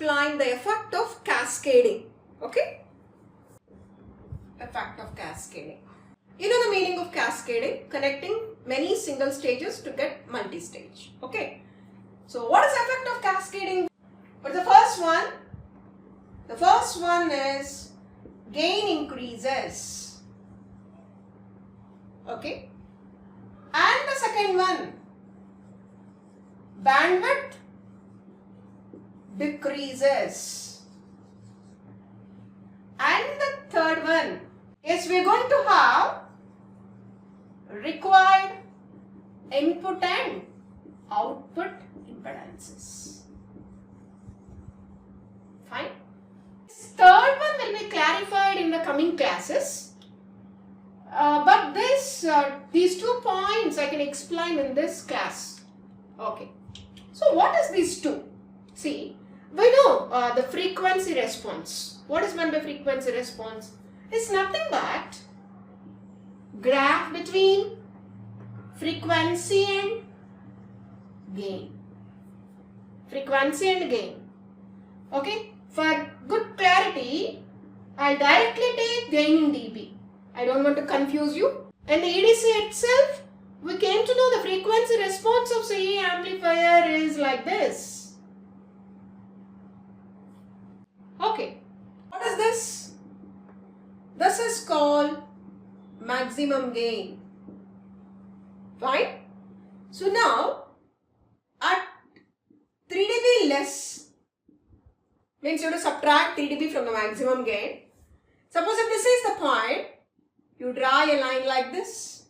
explain the effect of cascading. Okay? Effect of cascading. You know the meaning of cascading? Connecting many single stages to get multi-stage. Okay? So what is the effect of cascading? But the first one is gain increases. Okay? And the second one, bandwidth decreases. And the third one is we're going to have required input and output impedances. Fine. This third one will be clarified in the coming classes. But these 2 points I can explain in this class. Okay. So what is these two? See, we know the frequency response. What is meant by frequency response? It's nothing but graph between frequency and gain. Frequency and gain. Okay. For good clarity, I'll directly take gain in dB. I don't want to confuse you. In the EDC itself, we came to know the frequency response of CE amplifier is like this. Okay. What is this? This is called maximum gain. Fine. So now, at 3 dB less, means you have to subtract 3 dB from the maximum gain. Suppose if this is the point, you draw a line like this.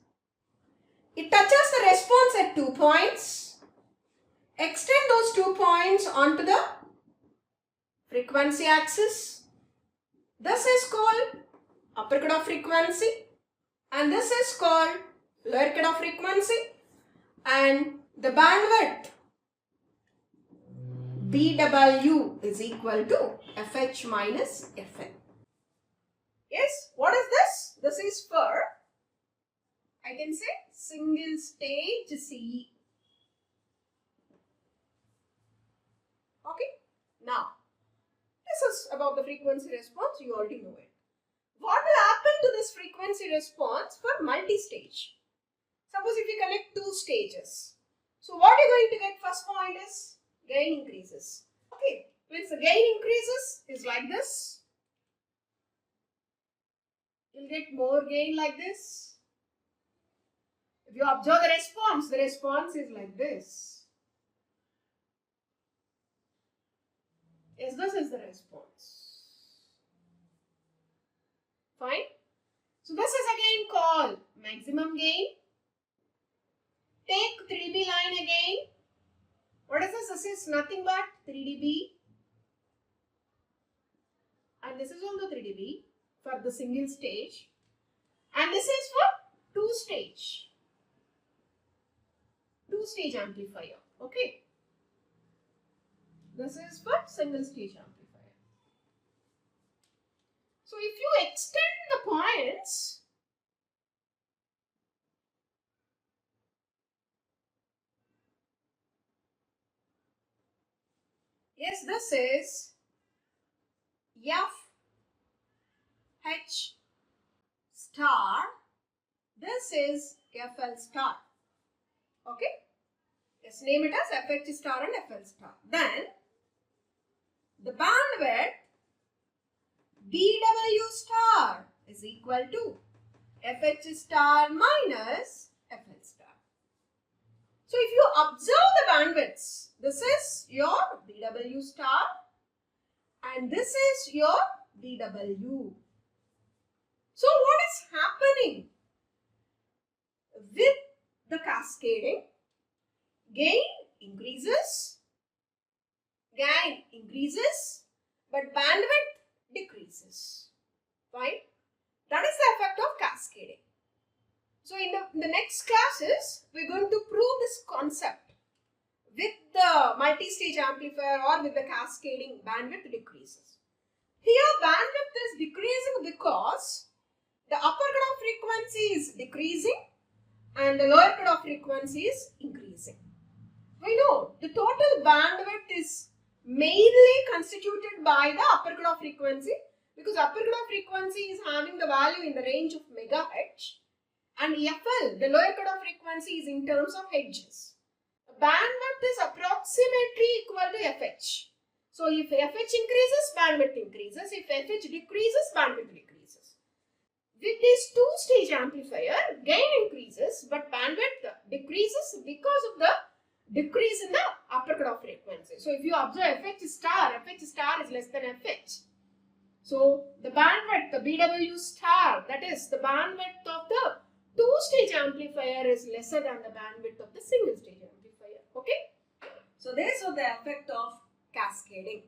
It touches the response at 2 points. Extend those 2 points onto the frequency axis. This is called upper cutoff frequency and this is called lower cutoff frequency, and the bandwidth BW is equal to FH minus FN. Yes, what is this? This is for, I can say, single stage CE. Okay, now this is about the frequency response, you already know it. What will happen to this frequency response for multi-stage? Suppose if you connect 2 stages. So what you're going to get, first point is gain increases. Okay, when the gain increases is like this. You'll get more gain like this. If you observe the response is like this. Yes, this is the response. Fine. So this is again called maximum gain. Take 3 dB line again. What is this? This is nothing but 3 dB. And this is also 3 dB for the single stage. And this is for 2 stage. 2 stage amplifier. Okay. This is for single stage amplifier. So if you extend the points, yes, this is FH star, this is FL star. Okay, let's name it as FH star and FL star. Then the bandwidth BW star is equal to FH star minus FL star. So if you observe the bandwidths, this is your BW star and this is your BW. So what is happening with the cascading? Gain increases, but bandwidth decreases. Fine. That is the effect of cascading. So in the next classes, we're going to prove this concept with the multi-stage amplifier or with the cascading bandwidth decreases. Here bandwidth is decreasing because the upper cutoff frequency is decreasing and the lower cutoff frequency is increasing. We know the total bandwidth is mainly constituted by the upper cutoff frequency, because upper cutoff frequency is having the value in the range of megahertz, and FL, the lower cutoff frequency, is in terms of hertz. Bandwidth is approximately equal to FH. So if FH increases, bandwidth increases. If FH decreases, bandwidth decreases. With this two-stage amplifier, gain increases, but bandwidth decreases because of the decrease in the upper cutoff frequency. So if you observe FH star is less than FH. So the bandwidth, the BW star, that is the bandwidth of the two-stage amplifier, is lesser than the bandwidth of the single-stage amplifier. Okay? So this was the effect of cascading.